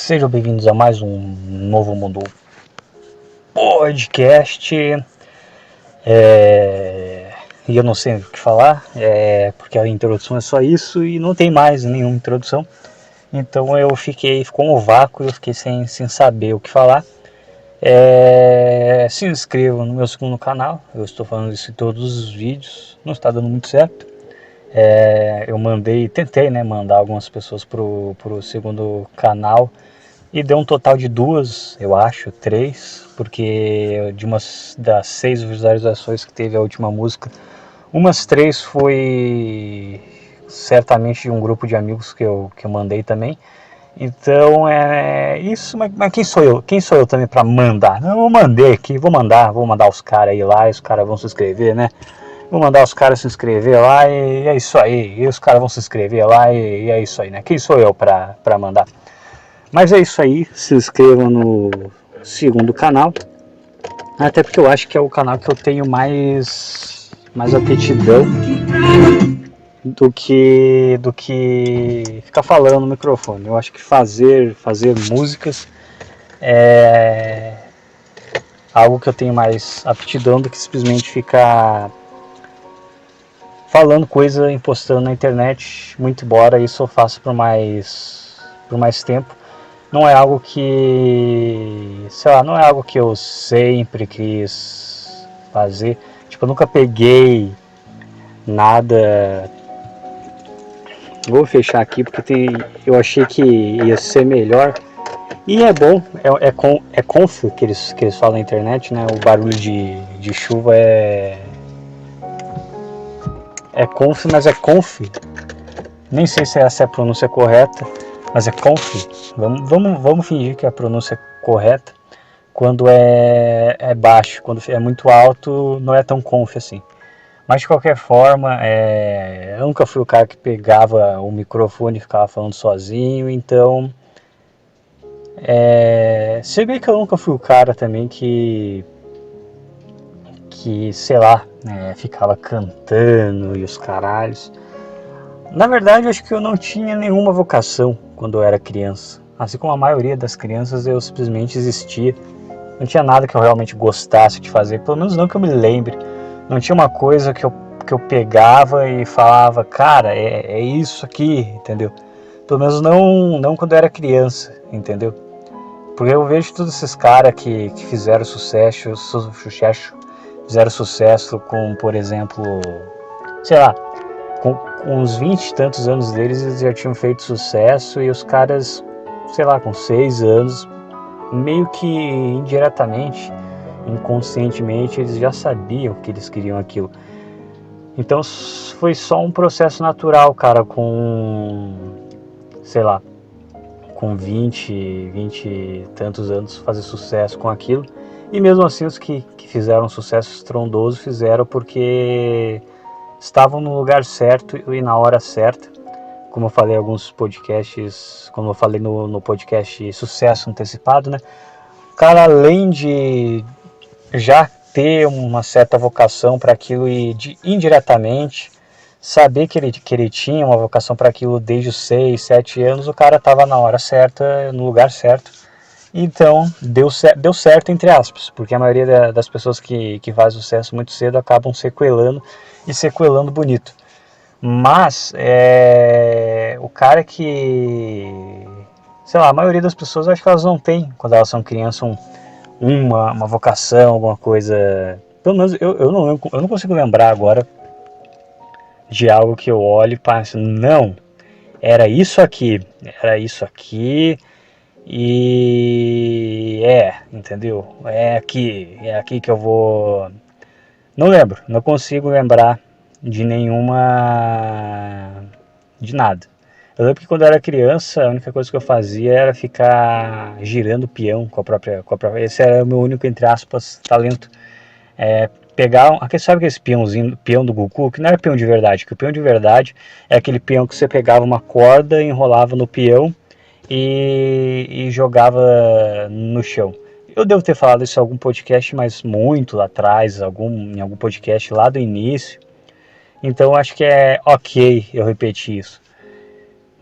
Sejam bem-vindos a mais um Novo Mundo Podcast. E eu não sei o que falar, porque a introdução é só isso e não tem mais nenhuma introdução. Então ficou um vácuo e eu fiquei sem saber o que falar. Se inscrevam no meu segundo canal, eu estou falando isso em todos os vídeos, não está dando muito certo. Eu tentei mandar algumas pessoas pro segundo canal e deu um total de 2, eu acho, 3, porque das 6 visualizações que teve a última música, umas 3 foi certamente de um grupo de amigos que eu mandei também. Então é isso, mas quem sou eu? Quem sou eu também para mandar? Eu mandei aqui, vou mandar os caras aí lá, e os caras vão se inscrever, né? Vou mandar os caras se inscrever lá e é isso aí. E os caras vão se inscrever lá e é isso aí, né? Quem sou eu para mandar? Mas é isso aí, se inscrevam no segundo canal. Até porque eu acho que é o canal que eu tenho mais aptidão do que ficar falando no microfone. Eu acho que fazer músicas é algo que eu tenho mais aptidão do que simplesmente ficar falando coisa, impostando na internet, muito embora isso eu faça por mais tempo. Não é algo que, não é algo que eu sempre quis fazer. Tipo, eu nunca peguei nada. Vou fechar aqui porque eu achei que ia ser melhor. E é bom, é comfy que eles falam na internet, né? O barulho de chuva é comfy, mas é comfy. Nem sei se essa é a pronúncia correta, mas é comfy. Vamos fingir que a pronúncia é correta. Quando é baixo, quando é muito alto, não é tão comfy assim. Mas de qualquer forma, eu nunca fui o cara que pegava o microfone e ficava falando sozinho, então se bem que eu nunca fui o cara também que sei lá, ficava cantando e os caralhos. Na verdade, eu acho que eu não tinha nenhuma vocação quando eu era criança. Assim como a maioria das crianças, eu simplesmente existia. Não tinha nada que eu realmente gostasse de fazer, pelo menos não que eu me lembre. Não tinha uma coisa que eu pegava e falava, cara, é isso aqui, entendeu? Pelo menos não quando eu era criança, entendeu? Porque eu vejo todos esses caras que fizeram sucesso com, por exemplo, sei lá, com uns 20 e tantos anos deles, eles já tinham feito sucesso e os caras, sei lá, com 6 anos, meio que indiretamente, inconscientemente, eles já sabiam que eles queriam aquilo. Então foi só um processo natural, cara, sei lá, com 20 e tantos anos fazer sucesso com aquilo. E mesmo assim os que fizeram sucesso estrondoso fizeram porque estavam no lugar certo e na hora certa. Como eu falei em alguns podcasts, como eu falei no podcast Sucesso Antecipado, né? O cara, além de já ter uma certa vocação para aquilo e indiretamente saber que ele tinha uma vocação para aquilo desde os 6, 7 anos, o cara estava na hora certa, no lugar certo. Então, deu certo entre aspas, porque a maioria das pessoas que faz sucesso muito cedo acabam sequelando bonito. Mas, o cara que, sei lá, a maioria das pessoas, acho que elas não têm, quando elas são crianças, uma vocação, alguma coisa. Pelo menos eu não consigo lembrar agora de algo que eu olho e passo, não, era isso aqui e entendeu? É aqui que eu vou. Não lembro, não consigo lembrar de nada. Eu lembro que quando eu era criança, a única coisa que eu fazia era ficar girando o peão com a própria. Esse era o meu único, entre aspas, talento. Pegar, sabe aquele peão do Goku, que não era peão de verdade, que o peão de verdade é aquele peão que você pegava uma corda, enrolava no peão e jogava no chão. Eu devo ter falado isso em algum podcast, mas muito lá atrás, em algum podcast lá do início. Então acho que é ok eu repetir isso.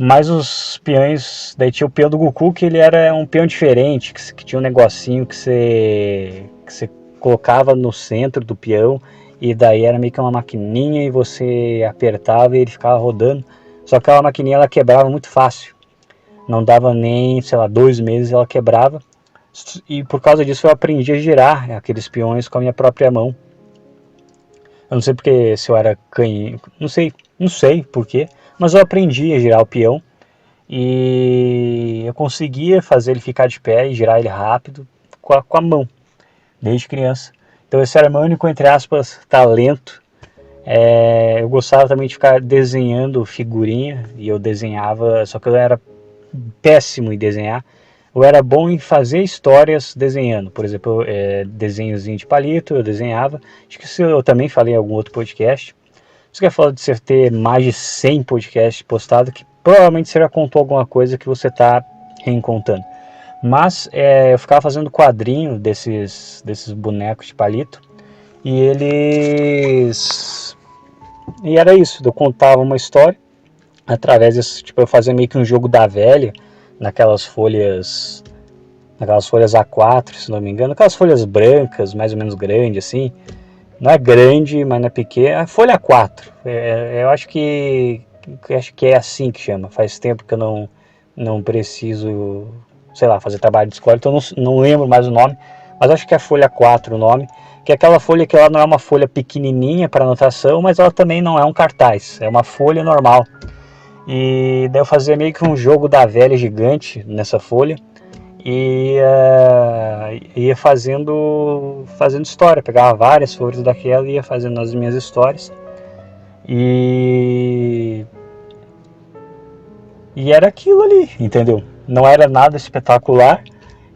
Mas os peões, daí tinha o peão do Goku, que ele era um peão diferente, que tinha um negocinho que você colocava no centro do peão, e daí era meio que uma maquininha, e você apertava e ele ficava rodando. Só que aquela maquininha ela quebrava muito fácil, não dava nem, sei lá, 2 meses ela quebrava. E por causa disso eu aprendi a girar aqueles peões com a minha própria mão. Eu não sei porque, se eu era canhoto, não sei porquê, mas eu aprendi a girar o peão e eu conseguia fazer ele ficar de pé e girar ele rápido com a mão, desde criança. Então esse era meu único, entre aspas, talento. Eu gostava também de ficar desenhando figurinha, e eu desenhava, só que eu era péssimo em desenhar. Eu era bom em fazer histórias desenhando. Por exemplo, desenhozinho de palito eu desenhava. Acho que isso eu também falei em algum outro podcast. Você quer falar de você ter mais de 100 podcasts postados, que provavelmente você já contou alguma coisa que você está reencontrando. Mas eu ficava fazendo quadrinho desses bonecos de palito. E era isso, eu contava uma história através desse, tipo, eu fazia meio que um jogo da velha, naquelas folhas A4, se não me engano, aquelas folhas brancas, mais ou menos grandes assim, não é grande, mas não é pequena, folha A4, eu acho que é assim que chama, faz tempo que eu não preciso, sei lá, fazer trabalho de escola, então não lembro mais o nome, mas acho que é folha A4 o nome, que é aquela folha que ela não é uma folha pequenininha para anotação, mas ela também não é um cartaz, é uma folha normal. E daí eu fazia meio que um jogo da velha gigante nessa folha e ia fazendo história, pegava várias folhas daquela e ia fazendo as minhas histórias. E era aquilo ali, entendeu? Não era nada espetacular,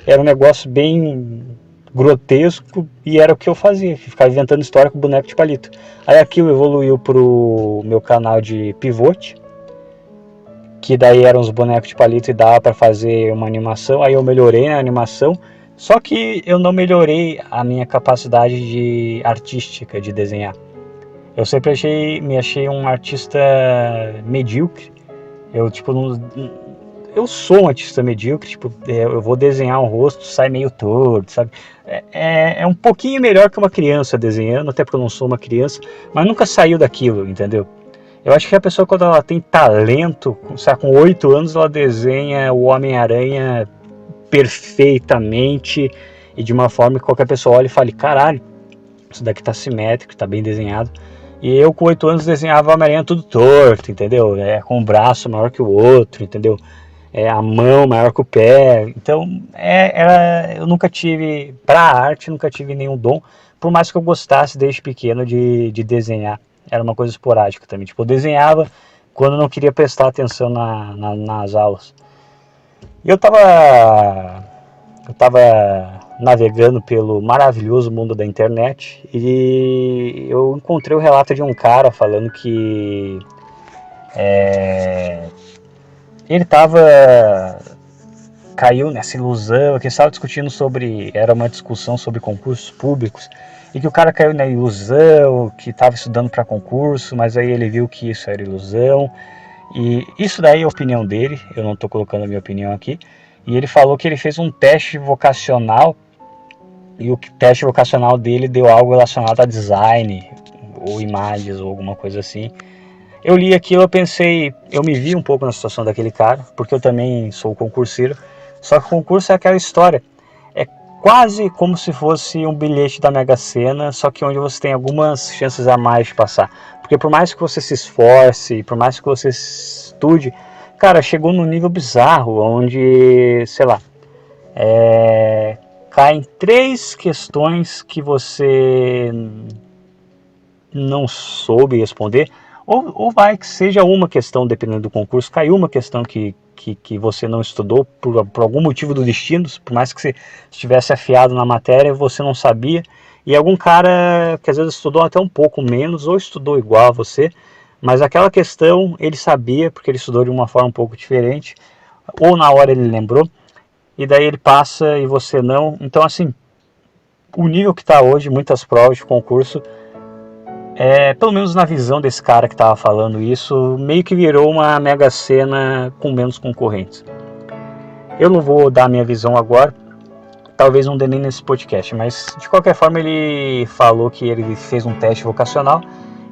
era um negócio bem grotesco e era o que eu fazia, ficava inventando história com boneco de palito. Aí aquilo evoluiu pro meu canal de pivote, que daí eram os bonecos de palito e dava para fazer uma animação. Aí eu melhorei na animação, só que eu não melhorei a minha capacidade artística de desenhar. Eu sempre me achei um artista medíocre. Eu sou um artista medíocre, tipo, eu vou desenhar um rosto, sai meio torto, sabe? É um pouquinho melhor que uma criança desenhando, até porque eu não sou uma criança, mas nunca saiu daquilo, entendeu? Eu acho que a pessoa, quando ela tem talento, sabe, com 8 anos ela desenha o Homem-Aranha perfeitamente e de uma forma que qualquer pessoa olhe e fale, caralho, isso daqui tá simétrico, tá bem desenhado. E eu com 8 anos desenhava o Homem-Aranha tudo torto, entendeu? Com o braço maior que o outro, entendeu? A mão maior que o pé. Então, eu nunca tive, pra arte, nunca tive nenhum dom, por mais que eu gostasse desde pequeno de desenhar. Era uma coisa esporádica também. Tipo, eu desenhava quando eu não queria prestar atenção nas aulas. E eu tava navegando pelo maravilhoso mundo da internet e eu encontrei o relato de um cara falando que ele caiu nessa ilusão, que estava discutindo era uma discussão sobre concursos públicos, e que o cara caiu na ilusão, que estava estudando para concurso, mas aí ele viu que isso era ilusão, e isso daí é a opinião dele, eu não estou colocando a minha opinião aqui, e ele falou que ele fez um teste vocacional, e o teste vocacional dele deu algo relacionado a design, ou imagens, ou alguma coisa assim. Eu li aquilo, eu pensei, eu me vi um pouco na situação daquele cara, porque eu também sou concurseiro, só que o concurso é aquela história, é quase como se fosse um bilhete da Mega Sena, só que onde você tem algumas chances a mais de passar, porque por mais que você se esforce, por mais que você estude, cara, chegou num nível bizarro, onde, sei lá, caem 3 questões que você não soube responder, ou vai que seja uma questão, dependendo do concurso, caiu uma questão que você não estudou por algum motivo do destino, por mais que você estivesse afiado na matéria, você não sabia, e algum cara que às vezes estudou até um pouco menos, ou estudou igual a você, mas aquela questão ele sabia, porque ele estudou de uma forma um pouco diferente, ou na hora ele lembrou, e daí ele passa e você não. Então assim, o nível que está hoje, muitas provas de concurso, Pelo menos na visão desse cara que estava falando isso, meio que virou uma Mega Sena com menos concorrentes. Eu não vou dar a minha visão agora, talvez não dê nem nesse podcast, mas de qualquer forma ele falou que ele fez um teste vocacional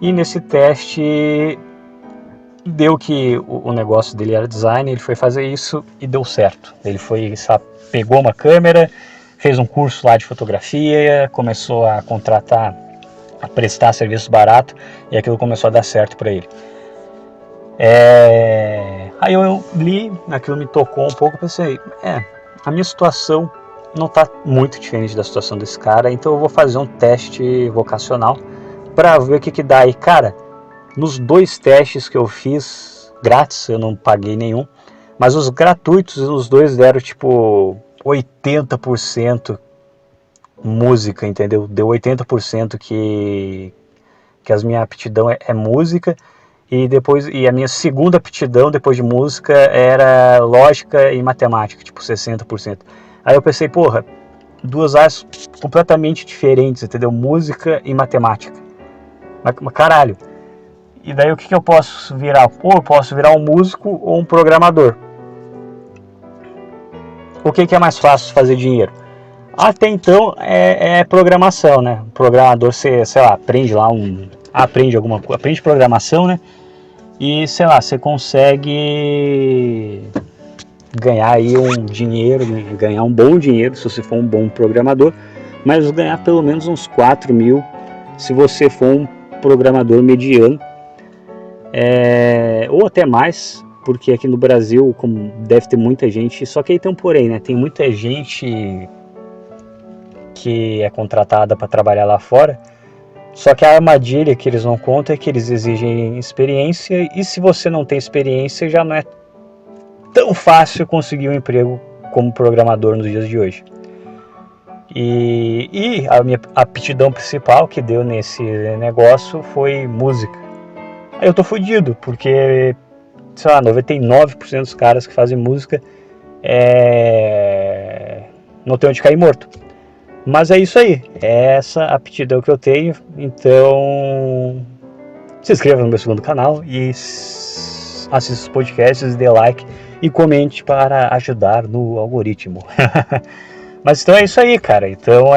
e nesse teste deu que o negócio dele era design, ele foi fazer isso e deu certo. Ele foi, sabe, pegou uma câmera, fez um curso lá de fotografia, começou a contratar, a prestar serviço barato e aquilo começou a dar certo para ele. Aí eu li, aquilo me tocou um pouco, pensei, a minha situação não está muito diferente da situação desse cara, então eu vou fazer um teste vocacional para ver o que dá. aí, cara, nos 2 testes que eu fiz grátis, eu não paguei nenhum, mas os gratuitos, os 2 deram tipo 80% música, entendeu? Deu 80% que a minha aptidão é música, e a minha segunda aptidão depois de música era lógica e matemática, tipo 60%. Aí eu pensei, porra, 2 áreas completamente diferentes, entendeu? Música e matemática. Mas caralho. E daí o que eu posso virar? Ou eu posso virar um músico ou um programador. O que é mais fácil fazer dinheiro? Até então é programação, né? O programador, você, sei lá, aprende programação, né? E, sei lá, você consegue ganhar aí um dinheiro, né? Ganhar um bom dinheiro se você for um bom programador, mas ganhar pelo menos uns 4 mil se você for um programador mediano, ou até mais, porque aqui no Brasil, como deve ter muita gente, só que aí tem um porém, né? Tem muita gente que é contratada para trabalhar lá fora, só que a armadilha que eles não contam é que eles exigem experiência, e se você não tem experiência já não é tão fácil conseguir um emprego como programador nos dias de hoje. E a minha aptidão principal que deu nesse negócio foi música. Aí eu tô fudido, porque, sei lá, 99% dos caras que fazem música não tem onde cair morto. Mas é isso aí, é essa aptidão que eu tenho. Então se inscreva no meu segundo canal e assista os podcasts, dê like e comente para ajudar no algoritmo. Mas então é isso aí, cara. Então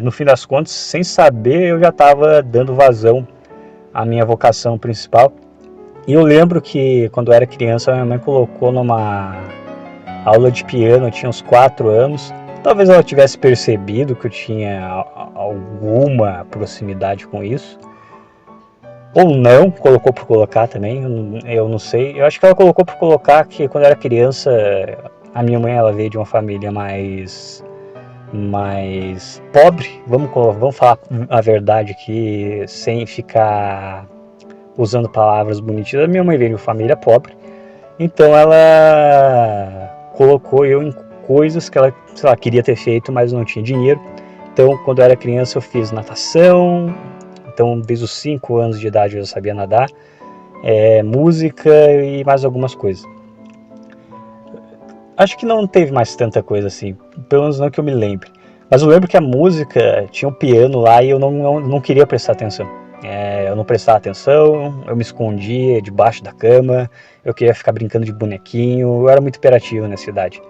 no fim das contas, sem saber, eu já estava dando vazão à minha vocação principal. E eu lembro que quando eu era criança, minha mãe colocou numa aula de piano, eu tinha uns 4 anos. Talvez ela tivesse percebido que eu tinha alguma proximidade com isso. Ou não, colocou por colocar também, eu não sei. Eu acho que ela colocou por colocar que quando eu era criança, a minha mãe ela veio de uma família mais pobre. Vamos falar a verdade aqui, sem ficar usando palavras bonitinhas. A minha mãe veio de uma família pobre, então ela colocou eu em coisas que ela, sei lá, queria ter feito, mas não tinha dinheiro. Então, quando eu era criança, eu fiz natação. Então, desde os 5 anos de idade eu já sabia nadar, música e mais algumas coisas. Acho que não teve mais tanta coisa assim, pelo menos não que eu me lembre. Mas eu lembro que a música tinha um piano lá e eu não queria prestar atenção. Eu não prestava atenção, eu me escondia debaixo da cama, eu queria ficar brincando de bonequinho, eu era muito hiperativo nessa idade.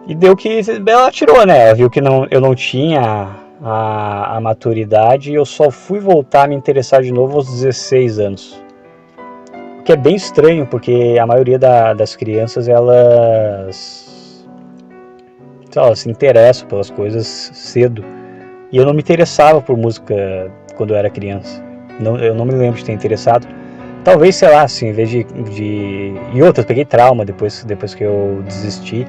E deu que ela tirou, né? Ela viu que eu não tinha a maturidade, e eu só fui voltar a me interessar de novo aos 16 anos. O que é bem estranho, porque a maioria das crianças, elas se interessam pelas coisas cedo. E eu não me interessava por música quando eu era criança. Eu não me lembro de ter interessado. Talvez, sei lá, assim, em vez de... E outras, peguei trauma depois que eu desisti.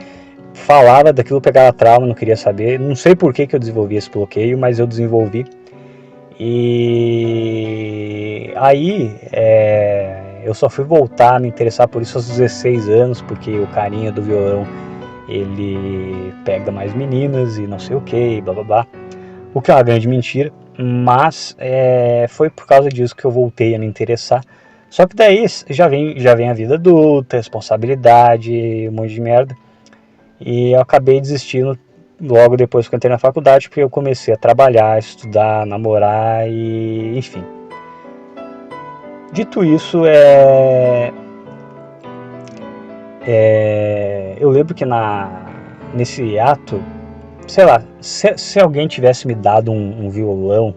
Falava daquilo, pegava trauma, não queria saber. Não sei por que eu desenvolvi esse bloqueio, mas eu desenvolvi. E aí eu só fui voltar a me interessar por isso aos 16 anos, porque o carinha do violão, ele pega mais meninas e não sei o que, blá blá blá. O que é uma grande mentira, mas foi por causa disso que eu voltei a me interessar. Só que daí já vem a vida adulta, responsabilidade, um monte de merda. E eu acabei desistindo logo depois que eu entrei na faculdade, porque eu comecei a trabalhar, estudar, namorar e enfim. Dito isso, eu lembro que nesse ato, sei lá, se alguém tivesse me dado um violão,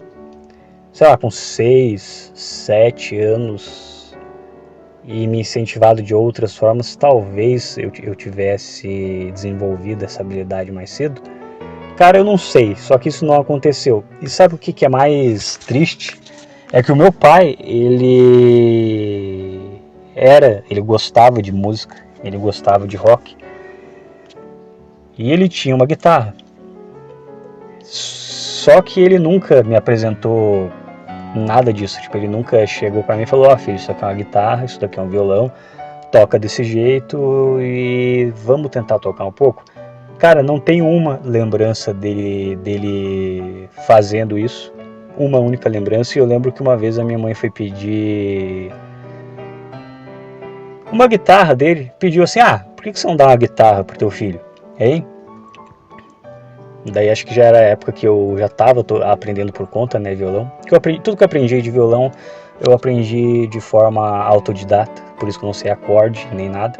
sei lá, com 6, 7 anos e me incentivado de outras formas, talvez eu tivesse desenvolvido essa habilidade mais cedo. Cara, eu não sei, só que isso não aconteceu. E sabe o que é mais triste? É que o meu pai, ele gostava de música, ele gostava de rock, e ele tinha uma guitarra. Só que ele nunca me apresentou nada disso, tipo, ele nunca chegou pra mim e falou: ó, filho, isso aqui é uma guitarra, isso daqui é um violão, toca desse jeito e vamos tentar tocar um pouco. Cara, não tem uma lembrança dele fazendo isso, uma única lembrança. E eu lembro que uma vez a minha mãe foi pedir uma guitarra dele, pediu assim: ah, por que você não dá uma guitarra pro teu filho, hein? Daí acho que já era a época que eu já estava aprendendo por conta, né, violão. Tudo que eu aprendi de violão, eu aprendi de forma autodidata, por isso que eu não sei acorde nem nada.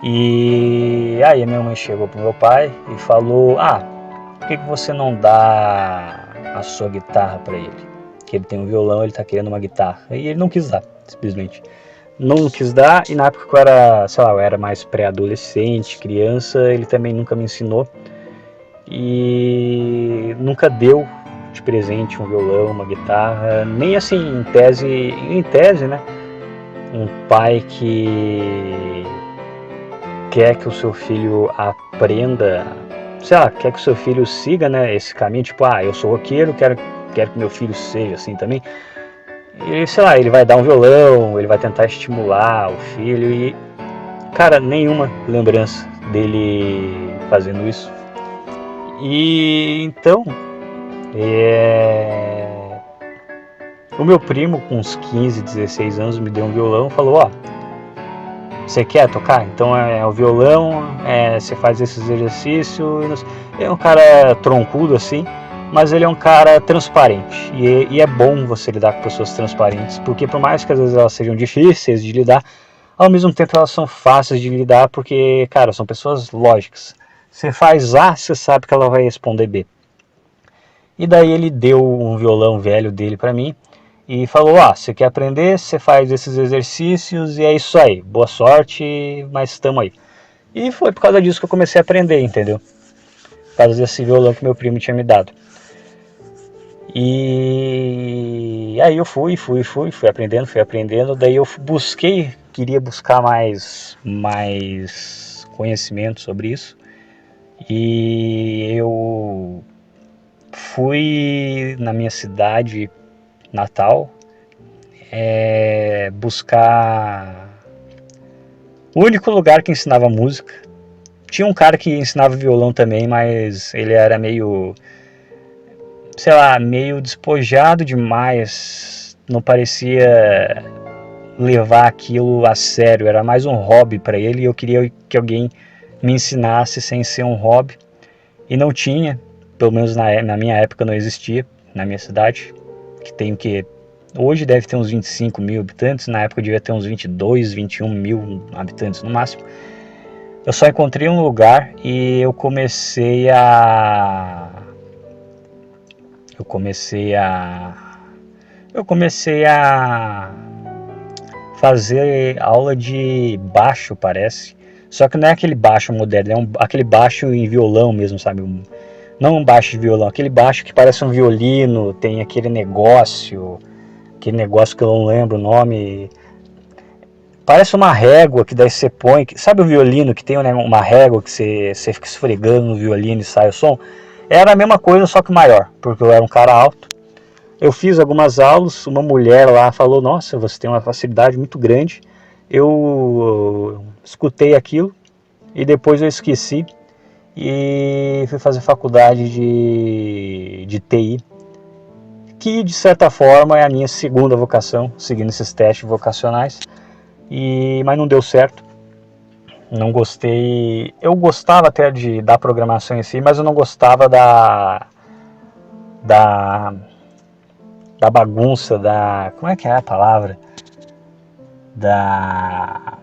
E aí a minha mãe chegou pro meu pai e falou: ah, por que você não dá a sua guitarra para ele? Que ele tem um violão, ele tá querendo uma guitarra. E ele não quis dar, simplesmente. Não quis dar, e na época que eu era, sei lá, eu era mais pré-adolescente, criança, ele também nunca me ensinou. E nunca deu de presente um violão, uma guitarra, nem assim em tese, né? Um pai que quer que o seu filho aprenda, sei lá, quer que o seu filho siga, né, esse caminho, tipo, ah, eu sou roqueiro, quero que meu filho seja assim também. E sei lá, ele vai dar um violão, ele vai tentar estimular o filho e, cara, nenhuma lembrança dele fazendo isso. E então, o meu primo, com uns 15, 16 anos, me deu um violão e falou: ó, você quer tocar? Então é o violão, você faz esses exercícios. É um cara troncudo assim, mas ele é um cara transparente. E é bom você lidar com pessoas transparentes, porque por mais que às vezes elas sejam difíceis de lidar, ao mesmo tempo elas são fáceis de lidar, porque, cara, são pessoas lógicas. Você faz A, você sabe que ela vai responder B. E daí ele deu um violão velho dele para mim e falou: ah, você quer aprender, você faz esses exercícios e é isso aí, boa sorte, mas estamos aí. E foi por causa disso que eu comecei a aprender, entendeu? Por causa desse violão que meu primo tinha me dado. E aí eu fui aprendendo, daí eu queria buscar mais conhecimento sobre isso. E eu fui na minha cidade natal buscar o único lugar que ensinava música. Tinha um cara que ensinava violão também, mas ele era meio, sei lá, meio despojado demais, não parecia levar aquilo a sério, era mais um hobby para ele e eu queria que alguém me ensinasse sem ser um hobby. E não tinha, pelo menos na minha época não existia, na minha cidade, que tem o que hoje deve ter uns 25 mil habitantes, na época devia ter uns 22, 21 mil habitantes no máximo. Eu só encontrei um lugar e eu comecei a fazer aula de baixo, parece. Só que não é aquele baixo moderno, é aquele baixo em violão mesmo, sabe? Não um baixo de violão, aquele baixo que parece um violino, tem aquele negócio que eu não lembro o nome. Parece uma régua que daí você põe, sabe o violino que tem uma régua que você fica esfregando no violino e sai o som? Era a mesma coisa, só que maior, porque eu era um cara alto. Eu fiz algumas aulas, uma mulher lá falou: nossa, você tem uma facilidade muito grande. Eu escutei aquilo e depois eu esqueci e fui fazer faculdade de TI, que de certa forma é a minha segunda vocação, seguindo esses testes vocacionais, mas não deu certo. Não gostei. Eu gostava até da programação em si, mas eu não gostava da, da bagunça, como é que é a palavra? Da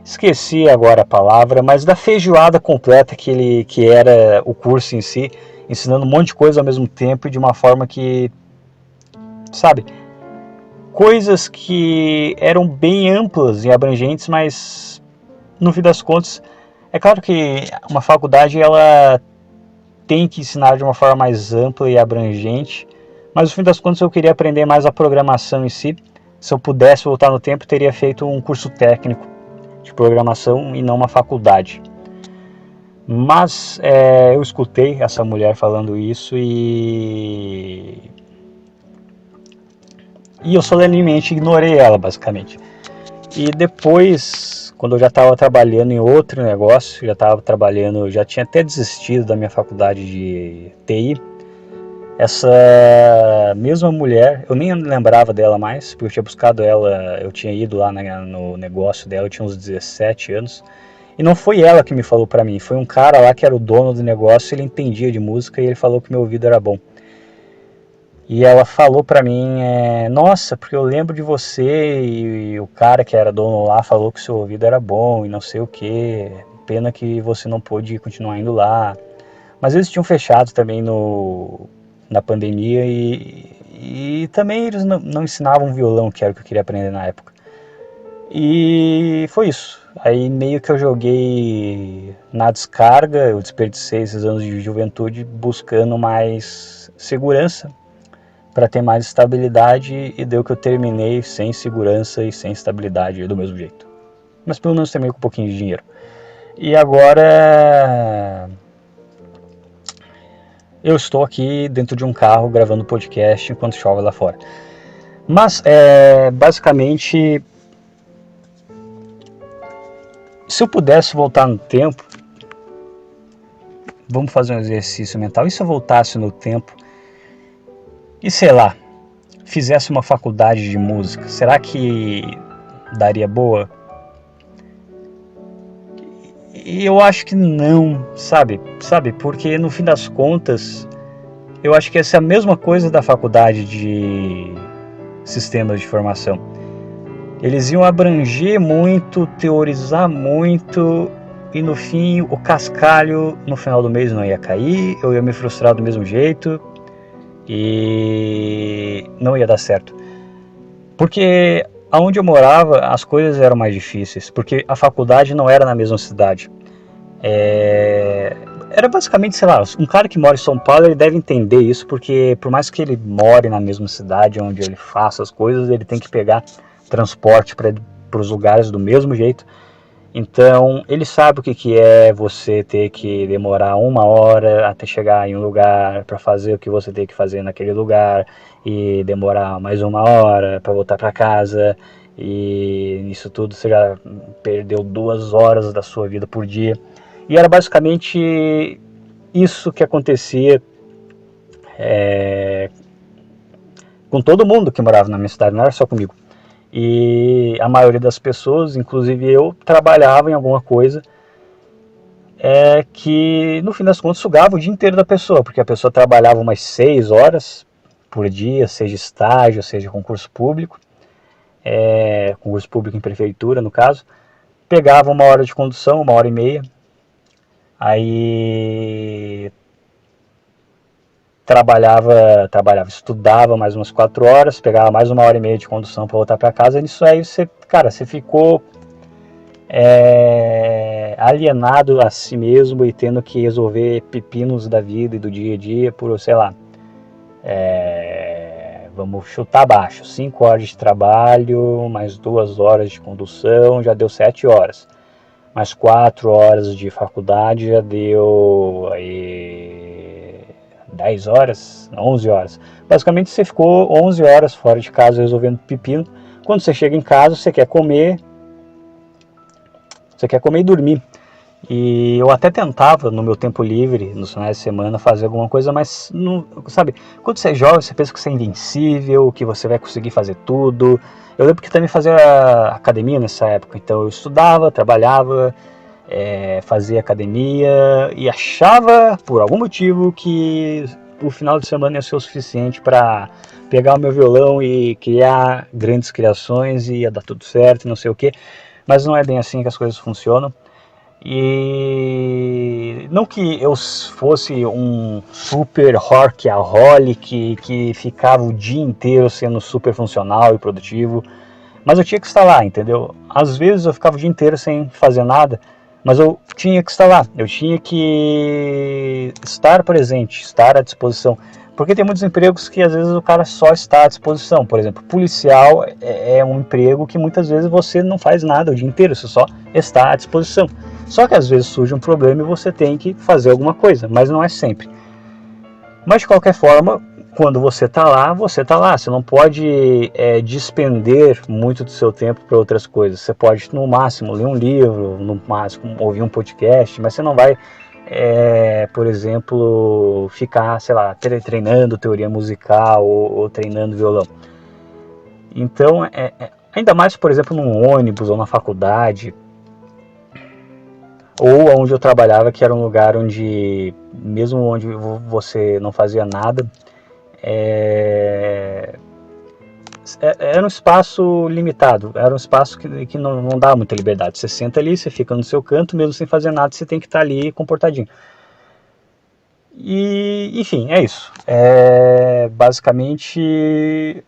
Esqueci agora a palavra, mas da feijoada completa que era o curso em si, ensinando um monte de coisa ao mesmo tempo e de uma forma que, sabe, coisas que eram bem amplas e abrangentes, mas no fim das contas, é claro que uma faculdade ela tem que ensinar de uma forma mais ampla e abrangente, mas no fim das contas eu queria aprender mais a programação em si. Se eu pudesse voltar no tempo, teria feito um curso técnico de programação e não uma faculdade. Mas eu escutei essa mulher falando isso e eu solenemente ignorei ela, basicamente. E depois, quando eu já estava trabalhando em outro negócio, já tinha até desistido da minha faculdade de TI, essa mesma mulher, eu nem lembrava dela mais, porque eu tinha buscado ela, eu tinha ido lá no negócio dela, eu tinha uns 17 anos, e não foi ela que me falou pra mim, foi um cara lá que era o dono do negócio, ele entendia de música e ele falou que meu ouvido era bom. E ela falou pra mim, nossa, porque eu lembro de você e o cara que era dono lá falou que seu ouvido era bom e não sei o que, pena que você não pôde continuar indo lá. Mas eles tinham fechado também na pandemia e também eles não ensinavam violão, que era o que eu queria aprender na época. E foi isso. Aí meio que eu joguei na descarga, eu desperdicei esses anos de juventude buscando mais segurança para ter mais estabilidade e deu que eu terminei sem segurança e sem estabilidade do mesmo jeito. Mas pelo menos terminei com um pouquinho de dinheiro. E agora eu estou aqui dentro de um carro gravando podcast enquanto chove lá fora. Mas basicamente, se eu pudesse voltar no tempo, vamos fazer um exercício mental. E se eu voltasse no tempo e sei lá, fizesse uma faculdade de música, será que daria boa? E eu acho que não, sabe, porque no fim das contas, eu acho que essa é a mesma coisa da faculdade de sistemas de informação. Eles iam abranger muito, teorizar muito, e no fim o cascalho no final do mês não ia cair, eu ia me frustrar do mesmo jeito e não ia dar certo. Porque aonde eu morava as coisas eram mais difíceis, porque a faculdade não era na mesma cidade. Era basicamente, sei lá, um cara que mora em São Paulo, ele deve entender isso, porque por mais que ele more na mesma cidade onde ele faça as coisas, ele tem que pegar transporte para os lugares do mesmo jeito. Então ele sabe o que é você ter que demorar 1 hora até chegar em um lugar para fazer o que você tem que fazer naquele lugar e demorar mais 1 hora para voltar para casa, e nisso tudo você já perdeu 2 horas da sua vida por dia. E era basicamente isso que acontecia com todo mundo que morava na minha cidade, não era só comigo. E a maioria das pessoas, inclusive eu, trabalhava em alguma coisa que no fim das contas sugava o dia inteiro da pessoa, porque a pessoa trabalhava umas 6 horas por dia, seja estágio, seja concurso público em prefeitura no caso, pegava 1 hora de condução, 1 hora e meia, aí trabalhava, estudava mais umas 4 horas, pegava mais 1 hora e meia de condução para voltar para casa, e nisso aí você ficou alienado a si mesmo e tendo que resolver pepinos da vida e do dia a dia por, sei lá, vamos chutar baixo, 5 horas de trabalho, mais 2 horas de condução, já deu 7 horas. Mais 4 horas de faculdade já deu aí 10 horas, 11 horas. Basicamente você ficou 11 horas fora de casa resolvendo pepino. Quando você chega em casa, você quer comer e dormir. E eu até tentava, no meu tempo livre, nos finais de semana, fazer alguma coisa, mas, não, sabe, quando você é jovem, você pensa que você é invencível, que você vai conseguir fazer tudo. Eu lembro que também fazia academia nessa época, então eu estudava, trabalhava, fazia academia e achava, por algum motivo, que o final de semana ia ser o suficiente para pegar o meu violão e criar grandes criações e ia dar tudo certo, não sei o que. Mas não é bem assim que as coisas funcionam. E não que eu fosse um super workaholic que ficava o dia inteiro sendo super funcional e produtivo, mas eu tinha que estar lá, entendeu? Às vezes eu ficava o dia inteiro sem fazer nada, mas eu tinha que estar lá, eu tinha que estar presente, estar à disposição. Porque tem muitos empregos que às vezes o cara só está à disposição. Por exemplo, policial é um emprego que muitas vezes você não faz nada o dia inteiro, você só está à disposição. Só que às vezes surge um problema e você tem que fazer alguma coisa, mas não é sempre. Mas de qualquer forma, quando você está lá, você está lá. Você não pode despender muito do seu tempo para outras coisas. Você pode, no máximo, ler um livro, no máximo, ouvir um podcast, mas você não vai, por exemplo, ficar, sei lá, treinando teoria musical ou treinando violão. Então, ainda mais, por exemplo, num ônibus ou na faculdade, ou onde eu trabalhava, que era um lugar onde, mesmo onde você não fazia nada, era um espaço limitado, era um espaço que não dá muita liberdade. Você senta ali, você fica no seu canto, mesmo sem fazer nada, você tem que estar ali comportadinho. E, enfim, é isso. Basicamente,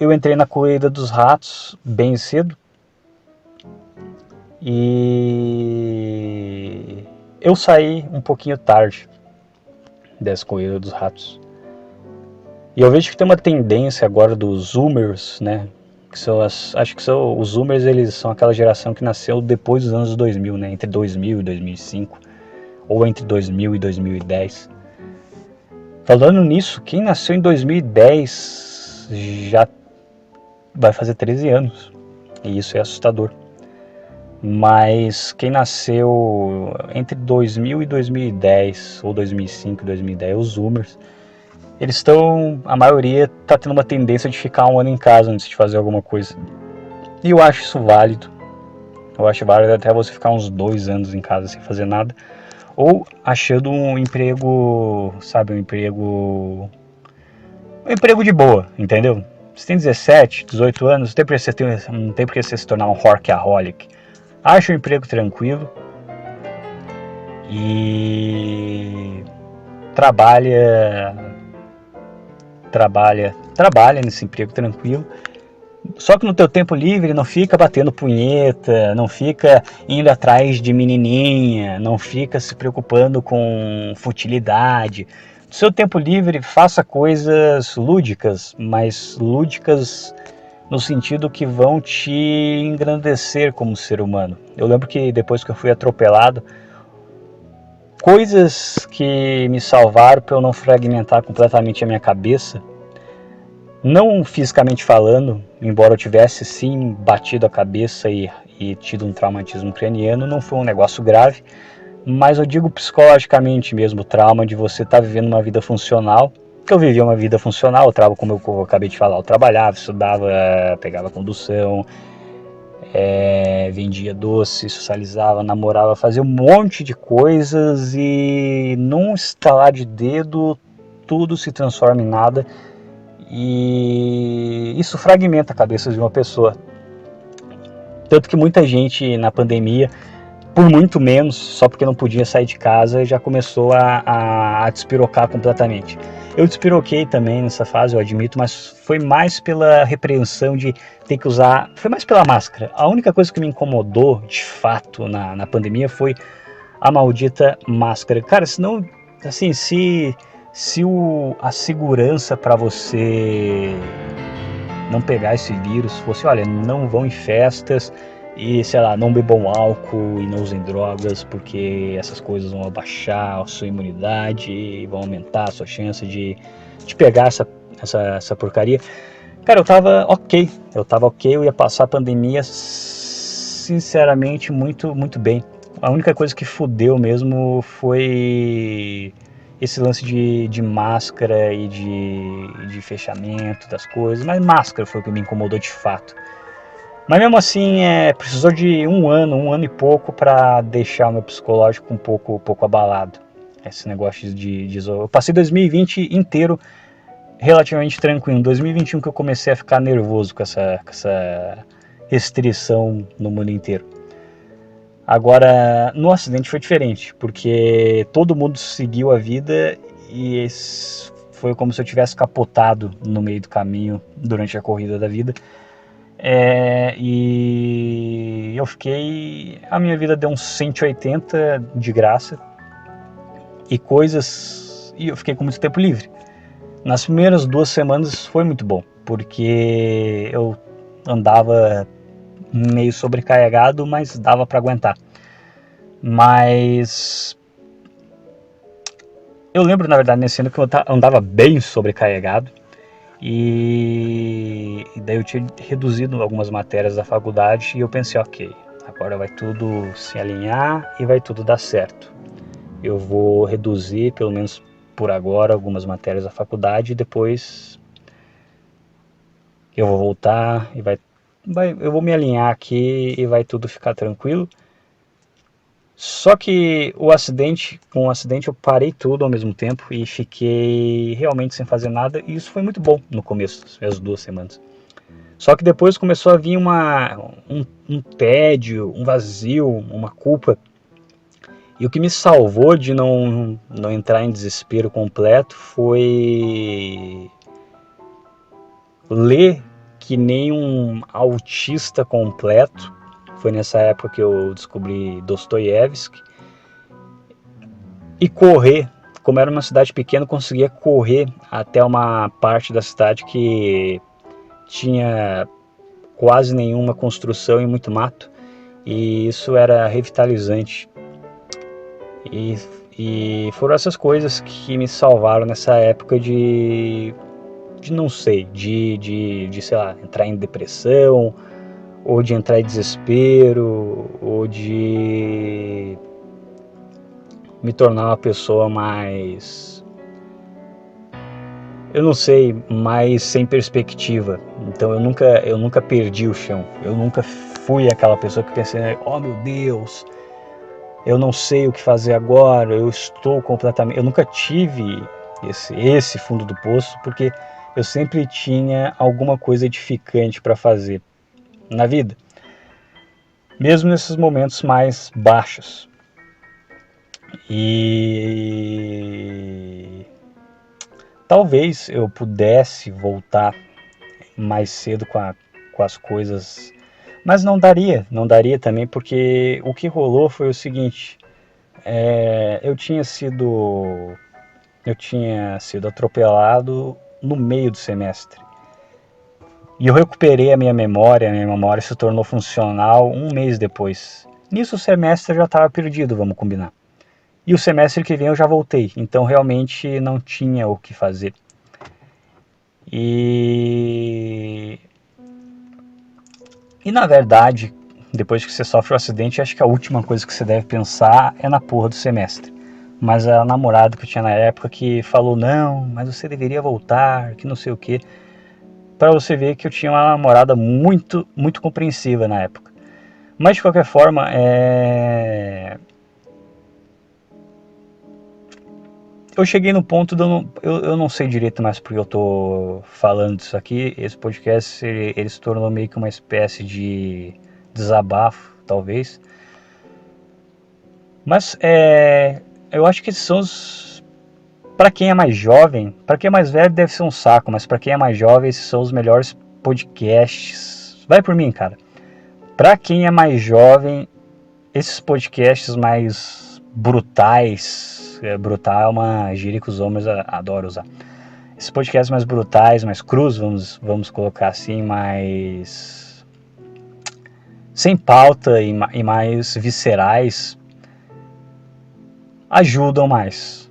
eu entrei na corrida dos ratos bem cedo. E eu saí um pouquinho tarde dessa corrida dos ratos. E eu vejo que tem uma tendência agora dos Zoomers, né? Que são acho que são os Zoomers, eles são aquela geração que nasceu depois dos anos 2000, né? Entre 2000 e 2005, ou entre 2000 e 2010. Falando nisso, quem nasceu em 2010 já vai fazer 13 anos. E isso é assustador. Mas quem nasceu entre 2000 e 2010, ou 2005 e 2010, os Zoomers, eles estão, a maioria está tendo uma tendência de ficar um ano em casa antes de fazer alguma coisa. E eu acho isso válido. Eu acho válido até você ficar uns 2 anos em casa sem fazer nada. Ou achando um emprego, sabe, um emprego de boa, entendeu? Você tem 17, 18 anos, não tem por que você se tornar um workaholic. Acha um emprego tranquilo e trabalha nesse emprego tranquilo. Só que no teu tempo livre não fica batendo punheta, não fica indo atrás de menininha, não fica se preocupando com futilidade. No seu tempo livre faça coisas lúdicas, mas lúdicas no sentido que vão te engrandecer como ser humano. Eu lembro que depois que eu fui atropelado, coisas que me salvaram para eu não fragmentar completamente a minha cabeça, não fisicamente falando, embora eu tivesse sim batido a cabeça e tido um traumatismo craniano, não foi um negócio grave, mas eu digo psicologicamente mesmo, o trauma de você estar vivendo uma vida funcional. Que eu vivia uma vida funcional, como eu acabei de falar, eu trabalhava, estudava, pegava condução, vendia doce, socializava, namorava, fazia um monte de coisas e num estalar de dedo tudo se transforma em nada e isso fragmenta a cabeça de uma pessoa. Tanto que muita gente na pandemia, por muito menos, só porque não podia sair de casa, já começou a despirocar completamente. Eu despiroquei também nessa fase, eu admito, mas foi mais pela repreensão de ter que usar, foi mais pela máscara. A única coisa que me incomodou, de fato, na pandemia foi a maldita máscara. Cara, senão, assim, se a segurança para você não pegar esse vírus fosse, olha, não vão em festas e, sei lá, não bebam álcool e não usem drogas, porque essas coisas vão abaixar a sua imunidade e vão aumentar a sua chance de pegar essa porcaria. Cara, eu tava ok, eu ia passar a pandemia sinceramente muito, muito bem. A única coisa que fudeu mesmo foi esse lance de máscara e de fechamento das coisas. Mas máscara foi o que me incomodou de fato. Mas mesmo assim, precisou de um ano e pouco para deixar o meu psicológico um pouco abalado. Esse negócio de isolamento. Eu passei 2020 inteiro relativamente tranquilo. Em 2021 que eu comecei a ficar nervoso com essa restrição no mundo inteiro. Agora, no acidente foi diferente, porque todo mundo seguiu a vida e foi como se eu tivesse capotado no meio do caminho durante a corrida da vida. E eu fiquei... A minha vida deu uns 180 de graça e coisas... E eu fiquei com muito tempo livre. Nas primeiras 2 semanas foi muito bom, porque eu andava meio sobrecarregado, mas dava para aguentar. Mas eu lembro, na verdade, nesse ano que eu andava bem sobrecarregado e daí eu tinha reduzido algumas matérias da faculdade e eu pensei, ok, agora vai tudo se alinhar e vai tudo dar certo. Eu vou reduzir, pelo menos por agora, algumas matérias da faculdade e depois eu vou voltar e eu vou me alinhar aqui e vai tudo ficar tranquilo. Só que com o acidente eu parei tudo ao mesmo tempo e fiquei realmente sem fazer nada, e isso foi muito bom no começo, as 2 semanas. Só que depois começou a vir um tédio, um vazio, uma culpa. E o que me salvou de não entrar em desespero completo foi ler que nem um autista completo. Foi nessa época que eu descobri Dostoiévski. E correr, como era uma cidade pequena, eu conseguia correr até uma parte da cidade que tinha quase nenhuma construção e muito mato. E isso era revitalizante. E foram essas coisas que me salvaram nessa época de não sei, sei lá, entrar em depressão, ou de entrar em desespero, ou de me tornar uma pessoa mais, eu não sei, mais sem perspectiva. Então eu nunca perdi o chão, eu nunca fui aquela pessoa que pensei, oh meu Deus, eu não sei o que fazer agora, eu estou completamente... Eu nunca tive esse fundo do poço, porque eu sempre tinha alguma coisa edificante para fazer na vida, mesmo nesses momentos mais baixos. E talvez eu pudesse voltar mais cedo com as coisas, mas não daria também, porque o que rolou foi o seguinte: eu tinha sido atropelado no meio do semestre. E eu recuperei a minha memória se tornou funcional 1 mês depois. Nisso o semestre já estava perdido, vamos combinar. E o semestre que vem eu já voltei, então realmente não tinha o que fazer. E na verdade, depois que você sofre o acidente, acho que a última coisa que você deve pensar é na porra do semestre. Mas a namorada que eu tinha na época que falou, não, mas você deveria voltar, que não sei o que. Para você ver que eu tinha uma namorada muito, muito compreensiva na época. Mas de qualquer forma, eu cheguei no ponto de eu não sei direito mais porque eu tô falando disso aqui. Esse podcast ele se tornou meio que uma espécie de desabafo, talvez. Mas eu acho que esses são os... Para quem é mais jovem, para quem é mais velho deve ser um saco, mas para quem é mais jovem esses são os melhores podcasts. Vai por mim, cara. Para quem é mais jovem, esses podcasts mais brutais, brutal é uma gíria que os homens adoram usar. Esses podcasts mais brutais, mais crus, vamos colocar assim, mais sem pauta e mais viscerais, ajudam mais.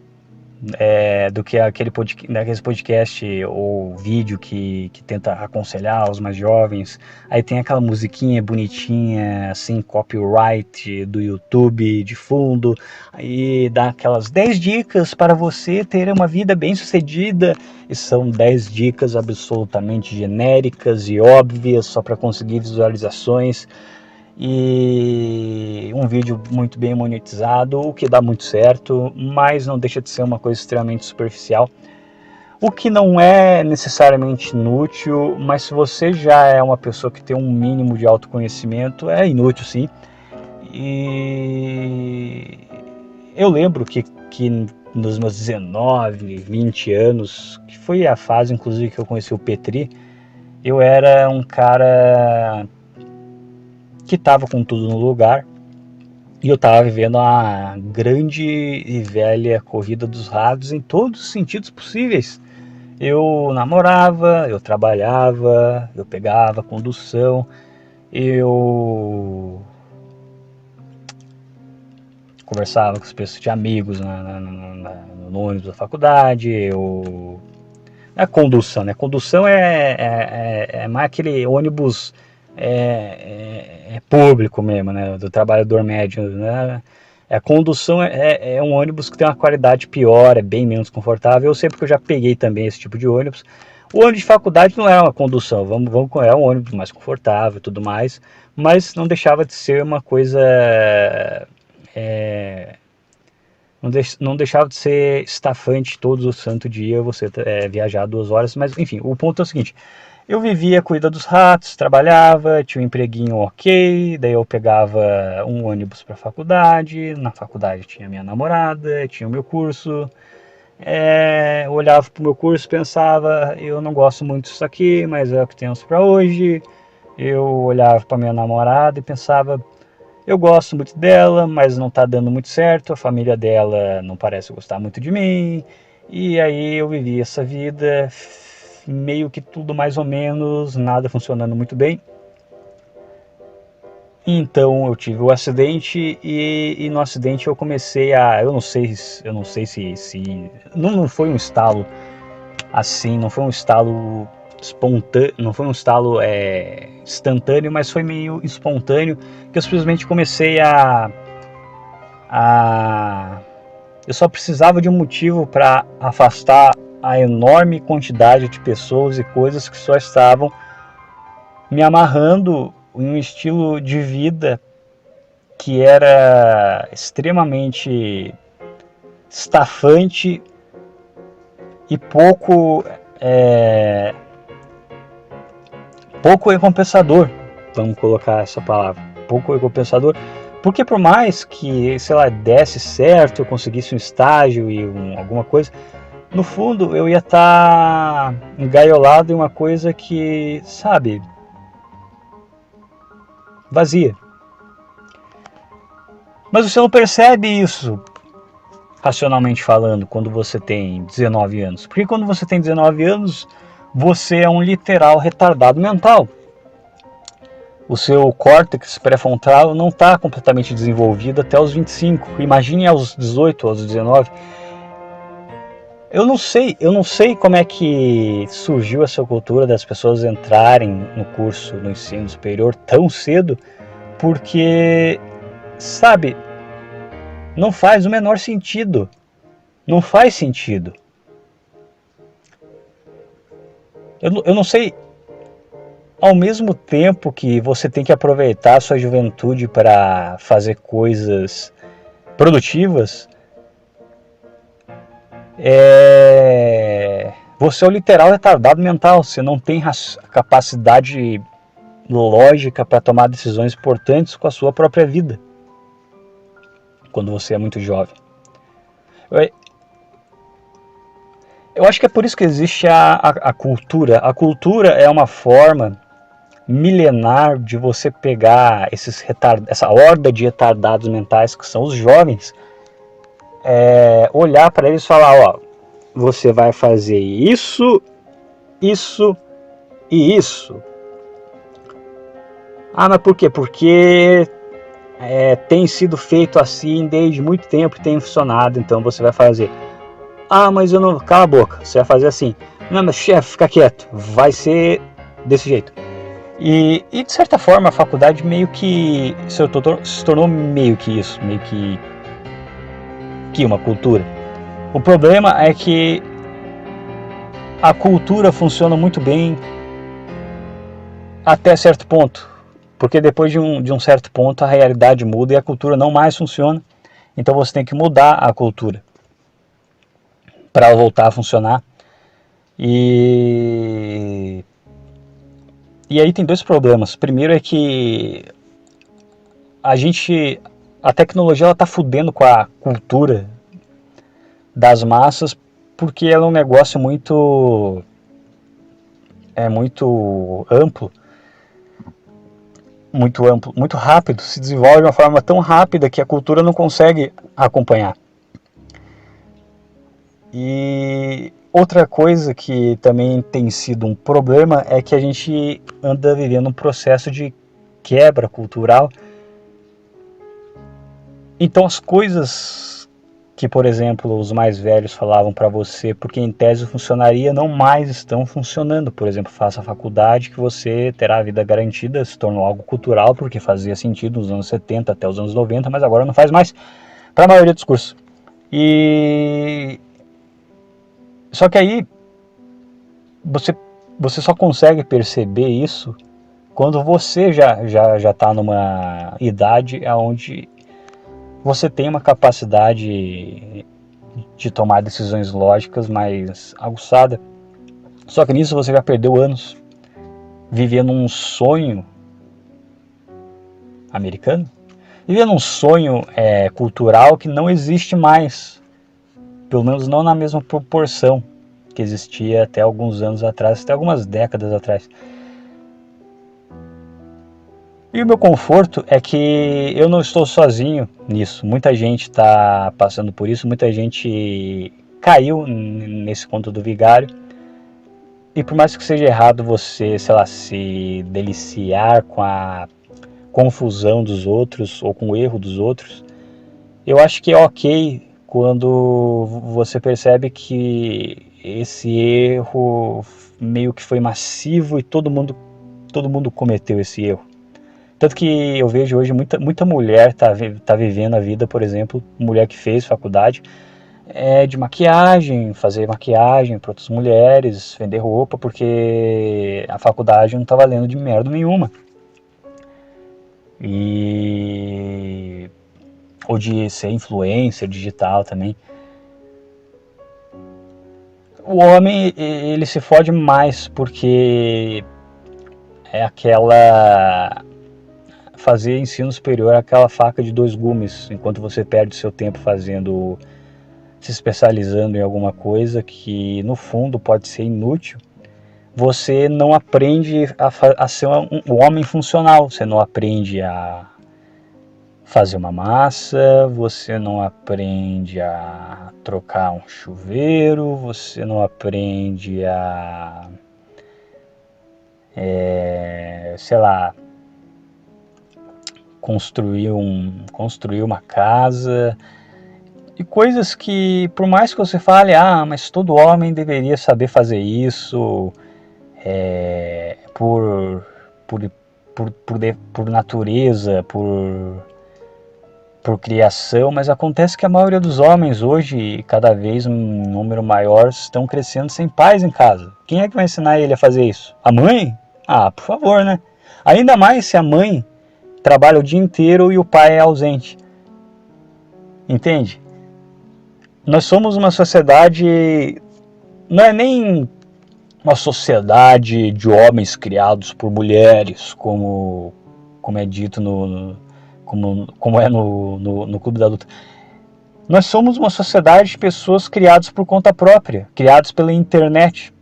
do que aqueles podcast ou vídeo que tenta aconselhar os mais jovens. Aí tem aquela musiquinha bonitinha, assim, copyright do YouTube de fundo, aí dá aquelas 10 dicas para você ter uma vida bem sucedida, e são 10 dicas absolutamente genéricas e óbvias, só para conseguir visualizações, e um vídeo muito bem monetizado, o que dá muito certo, mas não deixa de ser uma coisa extremamente superficial, o que não é necessariamente inútil, mas se você já é uma pessoa que tem um mínimo de autoconhecimento, é inútil sim. E eu lembro que nos meus 19, 20 anos, que foi a fase inclusive que eu conheci o Petri, eu era um cara que estava com tudo no lugar, e eu estava vivendo a grande e velha corrida dos ratos em todos os sentidos possíveis. Eu namorava, eu trabalhava, eu pegava condução, eu conversava com as pessoas, tinha amigos no ônibus da faculdade, a condução, né? Condução é mais aquele ônibus público mesmo, né? Do trabalhador médio, né? A condução é um ônibus que tem uma qualidade pior, é bem menos confortável. Eu sei porque eu já peguei também esse tipo de ônibus. O ônibus de faculdade não é uma condução, é um ônibus mais confortável e tudo mais, mas não deixava de ser uma coisa... não deixava de ser estafante todo o santo dia você viajar 2 horas, mas enfim, o ponto é o seguinte: eu vivia cuidando dos ratos, trabalhava, tinha um empreguinho ok, daí eu pegava um ônibus para a faculdade, na faculdade tinha minha namorada, tinha o meu curso, eu olhava para o meu curso e pensava, eu não gosto muito disso aqui, mas é o que temos para hoje. Eu olhava para minha namorada e pensava, eu gosto muito dela, mas não está dando muito certo, a família dela não parece gostar muito de mim, e aí eu vivi essa vida, meio que tudo mais ou menos, nada funcionando muito bem. Então eu tive o acidente e no acidente eu comecei eu não sei se não foi um estalo assim, não foi um estalo espontâneo, não foi um estalo instantâneo, mas foi meio espontâneo, que eu simplesmente comecei eu só precisava de um motivo para afastar a enorme quantidade de pessoas e coisas que só estavam me amarrando em um estilo de vida que era extremamente estafante e pouco recompensador, vamos colocar essa palavra, pouco recompensador, porque por mais que, sei lá, desse certo, eu conseguisse um estágio e alguma coisa, no fundo eu ia estar engaiolado em uma coisa que, sabe, vazia. Mas você não percebe isso, racionalmente falando, quando você tem 19 anos. Porque quando você tem 19 anos, você é um literal retardado mental. O seu córtex pré-frontal não está completamente desenvolvido até os 25. Imagine aos 18, aos 19. Eu não sei como é que surgiu essa cultura das pessoas entrarem no curso, no ensino superior tão cedo, porque, sabe, não faz o menor sentido. Não faz sentido. Eu não sei, ao mesmo tempo que você tem que aproveitar a sua juventude para fazer coisas produtivas, você é o literal retardado mental. Você não tem capacidade lógica para tomar decisões importantes com a sua própria vida quando você é muito jovem. Eu acho que é por isso que existe a cultura. A cultura é uma forma milenar de você pegar essa horda de retardados mentais que são os jovens, olhar para eles e falar, ó, você vai fazer isso, isso e isso. Ah, mas por quê? Porque tem sido feito assim desde muito tempo e tem funcionado, então você vai fazer. Ah, mas eu não... Cala a boca, você vai fazer assim. Não, mas chefe, fica quieto, vai ser desse jeito. E de certa forma a faculdade meio que se tornou meio que isso, meio que uma cultura. O problema é que a cultura funciona muito bem até certo ponto, porque depois de um certo ponto a realidade muda e a cultura não mais funciona, então você tem que mudar a cultura para voltar a funcionar. E aí tem dois problemas. Primeiro é que a tecnologia ela tá fudendo com a cultura das massas, porque ela é um negócio muito amplo, muito rápido, se desenvolve de uma forma tão rápida que a cultura não consegue acompanhar. E outra coisa que também tem sido um problema é que a gente anda vivendo um processo de quebra cultural. Então as coisas que, por exemplo, os mais velhos falavam para você, porque em tese funcionaria, não mais estão funcionando. Por exemplo, faça a faculdade que você terá a vida garantida, se tornou algo cultural, porque fazia sentido nos anos 70 até os anos 90, mas agora não faz mais para a maioria dos cursos. Só que aí você só consegue perceber isso quando você já está numa idade onde você tem uma capacidade de tomar decisões lógicas mais aguçada. Só que nisso você já perdeu anos vivendo um sonho americano, vivendo um sonho cultural que não existe mais, pelo menos não na mesma proporção que existia até alguns anos atrás, até algumas décadas atrás. E o meu conforto é que eu não estou sozinho nisso. Muita gente está passando por isso, muita gente caiu nesse conto do vigário. E por mais que seja errado você, sei lá, se deliciar com a confusão dos outros ou com o erro dos outros, eu acho que é ok quando você percebe que esse erro meio que foi massivo e todo mundo cometeu esse erro. Tanto que eu vejo hoje muita mulher tá vivendo a vida, por exemplo, mulher que fez faculdade de maquiagem, fazer maquiagem para outras mulheres, vender roupa, porque a faculdade não tá valendo de merda nenhuma. Ou de ser influencer digital também. O homem, ele se fode mais porque é aquela... fazer ensino superior é aquela faca de dois gumes, enquanto você perde seu tempo se especializando em alguma coisa que no fundo pode ser inútil, você não aprende a ser um homem funcional, você não aprende a fazer uma massa, você não aprende a trocar um chuveiro, você não aprende a sei lá, construir uma casa, e coisas que, por mais que você fale, mas todo homem deveria saber fazer isso, por natureza, por criação, mas acontece que a maioria dos homens hoje, cada vez um número maior, estão crescendo sem pais em casa. Quem é que vai ensinar ele a fazer isso? A mãe? Por favor, né? Ainda mais se a mãe trabalha o dia inteiro e o pai é ausente. Entende? Nós somos uma sociedade, não é nem uma sociedade de homens criados por mulheres, como é dito como é no Clube da Luta. Nós somos uma sociedade de pessoas criadas por conta própria, criadas pela internet,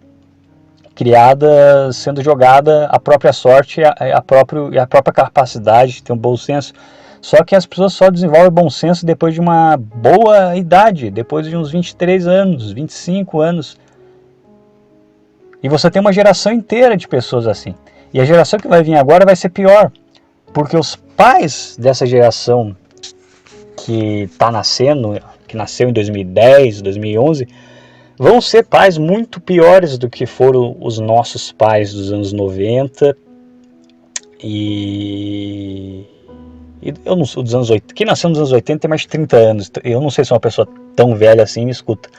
criadas sendo jogada a própria sorte e a própria capacidade de ter um bom senso. Só que as pessoas só desenvolvem bom senso depois de uma boa idade, depois de uns 23 anos, 25 anos. E você tem uma geração inteira de pessoas assim. E a geração que vai vir agora vai ser pior, porque os pais dessa geração que está nascendo, que nasceu em 2010, 2011, vão ser pais muito piores do que foram os nossos pais dos anos 90 e eu não sou dos anos 80. Quem nasceu nos anos 80 tem mais de 30 anos. Eu não sei se é uma pessoa tão velha assim me escuta.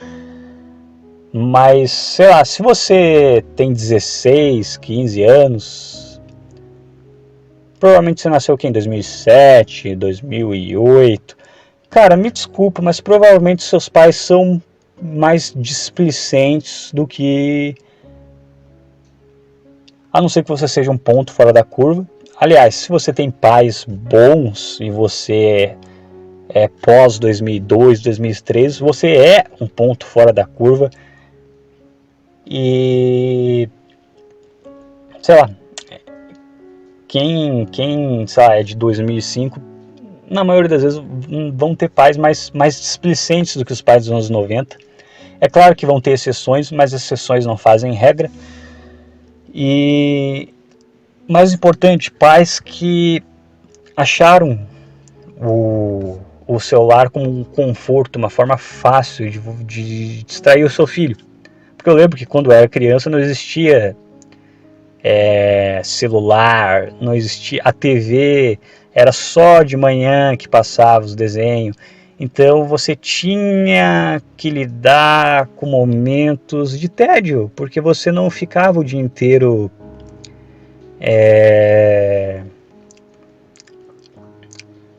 Mas, sei lá, se você tem 16, 15 anos, provavelmente você nasceu aqui em 2007, 2008. Cara, me desculpa, mas provavelmente seus pais são mais displicentes do que... A não ser que você seja um ponto fora da curva. Aliás, se você tem pais bons e você é pós 2002, 2003, você é um ponto fora da curva. E... sei lá, quem sei lá, é de 2005, na maioria das vezes vão ter pais mais displicentes do que os pais dos anos 90. É claro que vão ter exceções, mas exceções não fazem regra. E mais importante, pais que acharam o celular como um conforto, uma forma fácil de distrair o seu filho. Porque eu lembro que quando eu era criança não existia celular, não existia, a TV era só de manhã que passava os desenhos. Então você tinha que lidar com momentos de tédio, porque você não ficava o dia inteiro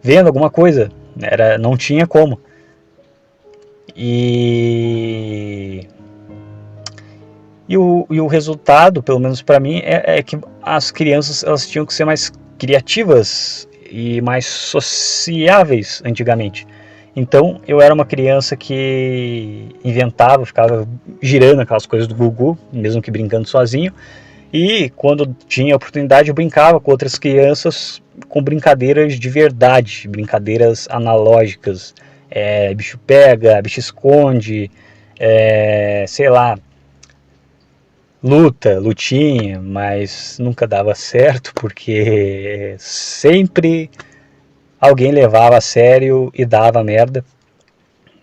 vendo alguma coisa, não tinha como. E o resultado, pelo menos para mim, é que as crianças elas tinham que ser mais criativas e mais sociáveis antigamente. Então eu era uma criança que inventava, ficava girando aquelas coisas do Gugu, mesmo que brincando sozinho. E quando tinha oportunidade eu brincava com outras crianças com brincadeiras de verdade, brincadeiras analógicas, bicho pega, bicho esconde, sei lá, lutinha, mas nunca dava certo porque sempre alguém levava a sério e dava merda.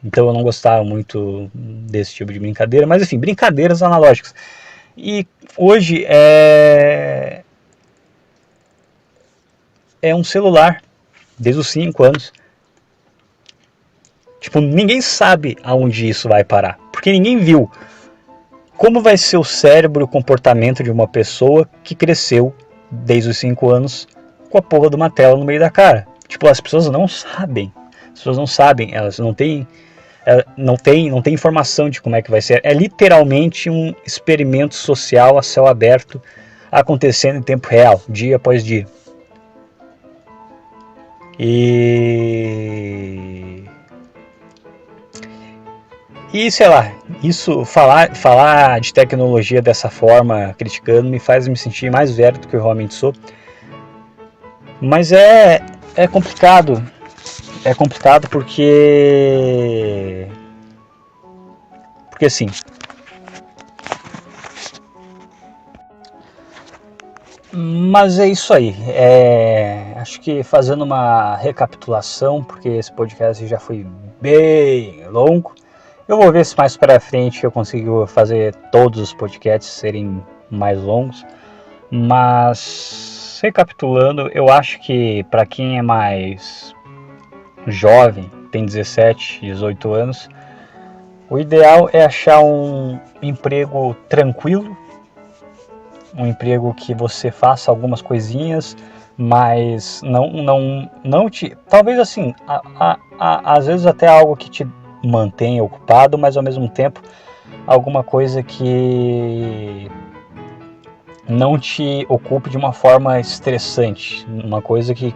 Então eu não gostava muito desse tipo de brincadeira, mas enfim, brincadeiras analógicas. E hoje é um celular, desde os 5 anos. Tipo, ninguém sabe aonde isso vai parar, porque ninguém viu como vai ser o cérebro e o comportamento de uma pessoa que cresceu desde os 5 anos com a porra de uma tela no meio da cara. Tipo, as pessoas não sabem. As pessoas não sabem, elas não têm informação de como é que vai ser. É literalmente um experimento social a céu aberto acontecendo em tempo real, dia após dia. E sei lá, isso, falar de tecnologia dessa forma, criticando, me faz me sentir mais velho do que eu realmente sou. Mas é complicado. É complicado porque assim, mas é isso aí. Acho que fazendo uma recapitulação, porque esse podcast já foi bem longo. Eu vou ver se mais para frente eu consigo fazer todos os podcasts serem mais longos. Mas recapitulando, eu acho que para quem é mais jovem, tem 17, 18 anos, o ideal é achar um emprego tranquilo, um emprego que você faça algumas coisinhas, mas não te... Talvez assim, às vezes até algo que te mantenha ocupado, mas ao mesmo tempo alguma coisa que não te ocupe de uma forma estressante, uma coisa que,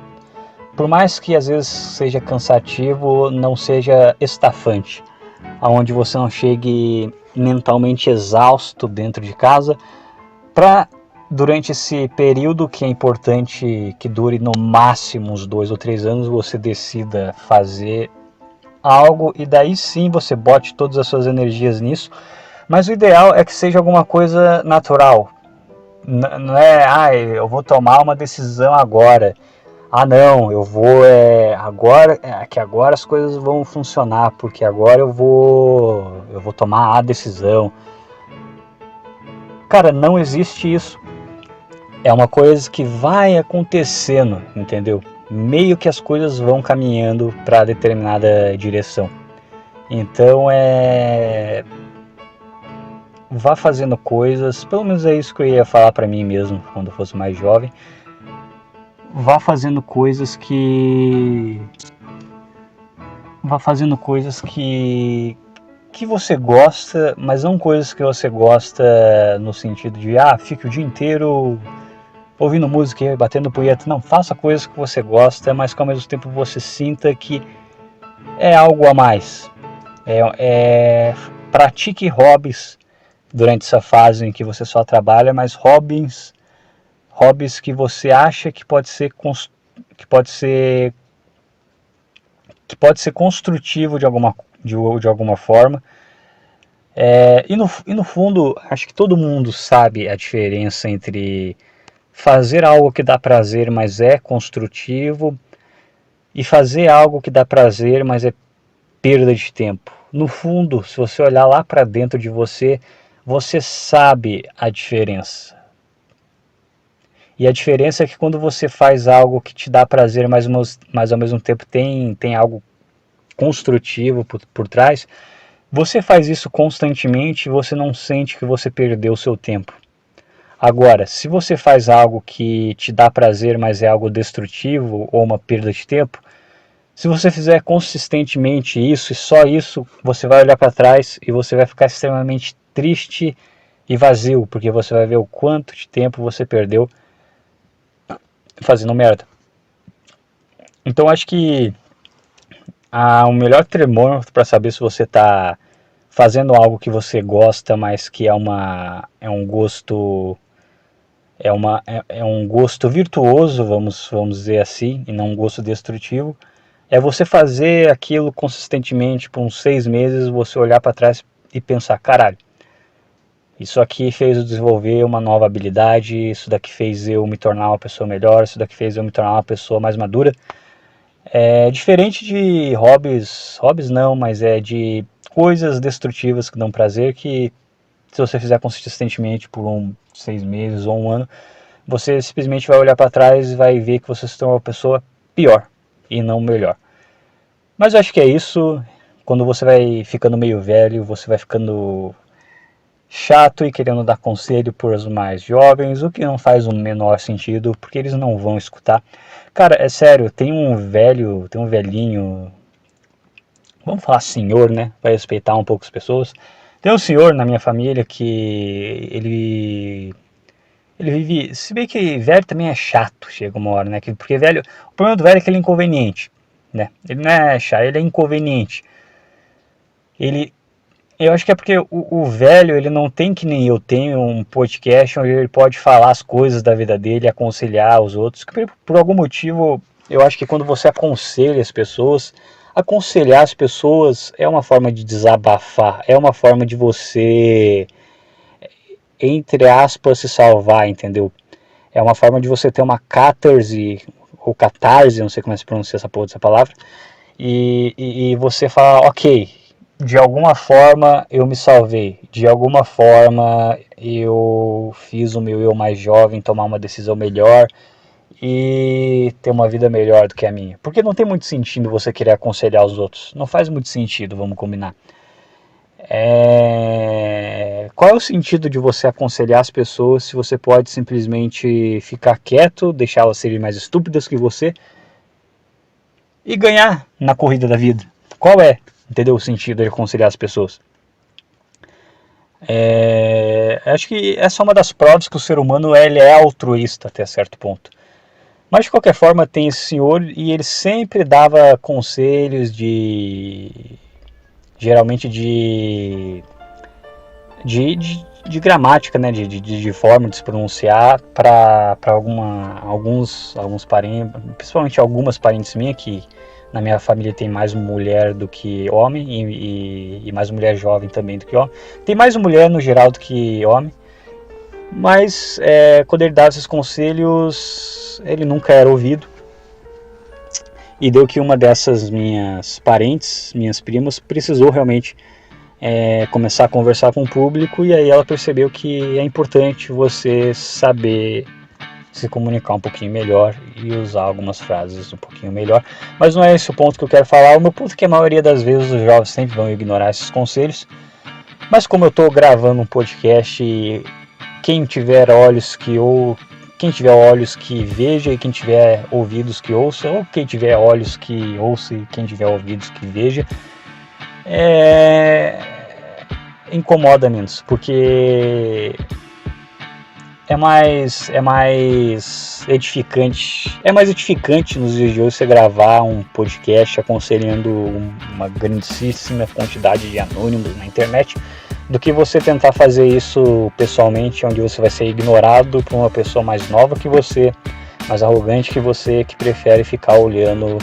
por mais que às vezes seja cansativo, não seja estafante, aonde você não chegue mentalmente exausto dentro de casa, para durante esse período que é importante que dure no máximo uns 2 ou 3 anos, você decida fazer algo e daí sim você bote todas as suas energias nisso. Mas o ideal é que seja alguma coisa natural. Não é, eu vou tomar uma decisão agora. ah não, eu vou agora, que agora as coisas vão funcionar, porque agora eu vou tomar a decisão. Cara, não existe isso. É uma coisa que vai acontecendo, entendeu? Meio que as coisas vão caminhando para determinada direção. Então vá fazendo coisas, pelo menos é isso que eu ia falar para mim mesmo quando eu fosse mais jovem. Vá fazendo coisas que você gosta, mas não coisas que você gosta no sentido de fique o dia inteiro ouvindo música e batendo punheta. Não, faça coisas que você gosta, mas que ao mesmo tempo você sinta que é algo a mais. Pratique hobbies durante essa fase em que você só trabalha, mas hobbies que você acha que pode ser construtivo de alguma forma. E no fundo, acho que todo mundo sabe a diferença entre fazer algo que dá prazer, mas é construtivo, e fazer algo que dá prazer, mas é perda de tempo. No fundo, se você olhar lá para dentro de você, você sabe a diferença. E a diferença é que quando você faz algo que te dá prazer, mas ao mesmo tempo tem algo construtivo por trás, você faz isso constantemente e você não sente que você perdeu o seu tempo. Agora, se você faz algo que te dá prazer, mas é algo destrutivo ou uma perda de tempo, se você fizer consistentemente isso e só isso, você vai olhar para trás e você vai ficar extremamente triste e vazio, porque você vai ver o quanto de tempo você perdeu fazendo merda. Então acho que o melhor termômetro para saber se você está fazendo algo que você gosta, mas que é um gosto um gosto virtuoso, vamos dizer assim, e não um gosto destrutivo, é você fazer aquilo consistentemente por uns 6 meses, você olhar para trás e pensar, caralho, isso aqui fez eu desenvolver uma nova habilidade, isso daqui fez eu me tornar uma pessoa melhor, isso daqui fez eu me tornar uma pessoa mais madura. É diferente de hobbies não, mas de coisas destrutivas que dão prazer, que se você fizer consistentemente por 6 meses ou um ano, você simplesmente vai olhar para trás e vai ver que você se tornou uma pessoa pior e não melhor. Mas eu acho que é isso. Quando você vai ficando meio velho, você vai ficando chato e querendo dar conselho para os mais jovens, o que não faz o menor sentido, porque eles não vão escutar. Cara, é sério, tem um velhinho, vamos falar senhor, né, para respeitar um pouco as pessoas. Tem um senhor na minha família que ele vive, se bem que velho também é chato, chega uma hora, né, porque velho, o problema do velho é que ele é inconveniente, né, ele não é chato, ele é inconveniente. Eu acho que é porque o velho, ele não tem que nem eu tenho um podcast onde ele pode falar as coisas da vida dele, aconselhar os outros. Por algum motivo, eu acho que quando você aconselha as pessoas, aconselhar as pessoas é uma forma de desabafar, é uma forma de você, entre aspas, se salvar, entendeu? É uma forma de você ter uma catarse, ou catarse, não sei como é que se pronuncia essa porra dessa palavra, e você falar, ok, de alguma forma eu me salvei, de alguma forma eu fiz o meu eu mais jovem tomar uma decisão melhor e ter uma vida melhor do que a minha. Porque não tem muito sentido você querer aconselhar os outros, não faz muito sentido, vamos combinar. Qual é o sentido de você aconselhar as pessoas se você pode simplesmente ficar quieto, deixar elas serem mais estúpidas que você e ganhar na corrida da vida? Qual é, entendeu, o sentido de aconselhar as pessoas? Acho que essa é uma das provas que o ser humano ele é altruísta até certo ponto. Mas de qualquer forma tem esse senhor e ele sempre dava conselhos geralmente de gramática, né, de forma de se pronunciar para alguns parentes, principalmente algumas parentes minhas que na minha família tem mais mulher do que homem e mais mulher jovem também do que homem. Tem mais mulher no geral do que homem, mas quando ele dava esses conselhos, ele nunca era ouvido. E deu que uma dessas minhas parentes, minhas primas, precisou realmente começar a conversar com o público, e aí ela percebeu que é importante você saber se comunicar um pouquinho melhor e usar algumas frases um pouquinho melhor. Mas não é esse o ponto que eu quero falar. O meu ponto é que a maioria das vezes os jovens sempre vão ignorar esses conselhos. Mas como eu estou gravando um podcast, quem tiver olhos que veja, e quem tiver ouvidos que ouça, ou quem tiver olhos que ouça e quem tiver ouvidos que veja, incomoda menos, porque é mais edificante nos dias de hoje você gravar um podcast aconselhando uma grandíssima quantidade de anônimos na internet, do que você tentar fazer isso pessoalmente, onde você vai ser ignorado por uma pessoa mais nova que você, mais arrogante que você, que prefere ficar olhando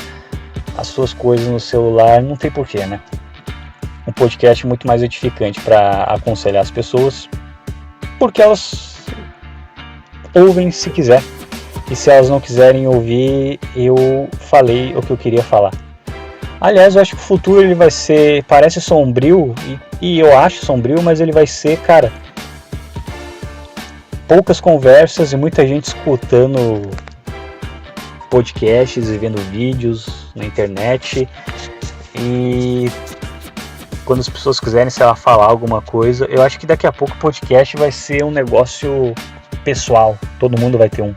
as suas coisas no celular. Não tem porquê, né? Um podcast é muito mais edificante para aconselhar as pessoas, porque elas ouvem se quiser, e se elas não quiserem ouvir, eu falei o que eu queria falar. Aliás, eu acho que o futuro ele vai ser, parece sombrio, e eu acho sombrio, mas ele vai ser, cara, poucas conversas e muita gente escutando podcasts e vendo vídeos na internet, e quando as pessoas quiserem, sei lá, falar alguma coisa, eu acho que daqui a pouco o podcast vai ser um negócio pessoal, todo mundo vai ter um,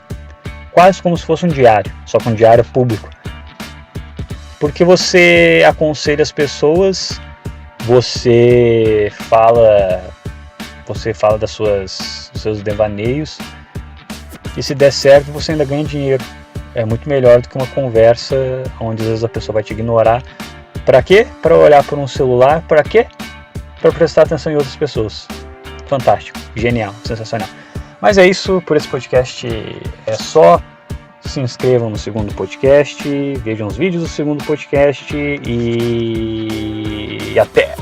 quase como se fosse um diário, só que um diário público, porque você aconselha as pessoas, você fala dos seus devaneios, e se der certo você ainda ganha dinheiro. É muito melhor do que uma conversa onde às vezes a pessoa vai te ignorar. Para quê? Para olhar por um celular. Para quê? Para prestar atenção em outras pessoas. Fantástico, genial, sensacional. Mas é isso, por esse podcast é só. Se inscrevam no segundo podcast, vejam os vídeos do segundo podcast e até!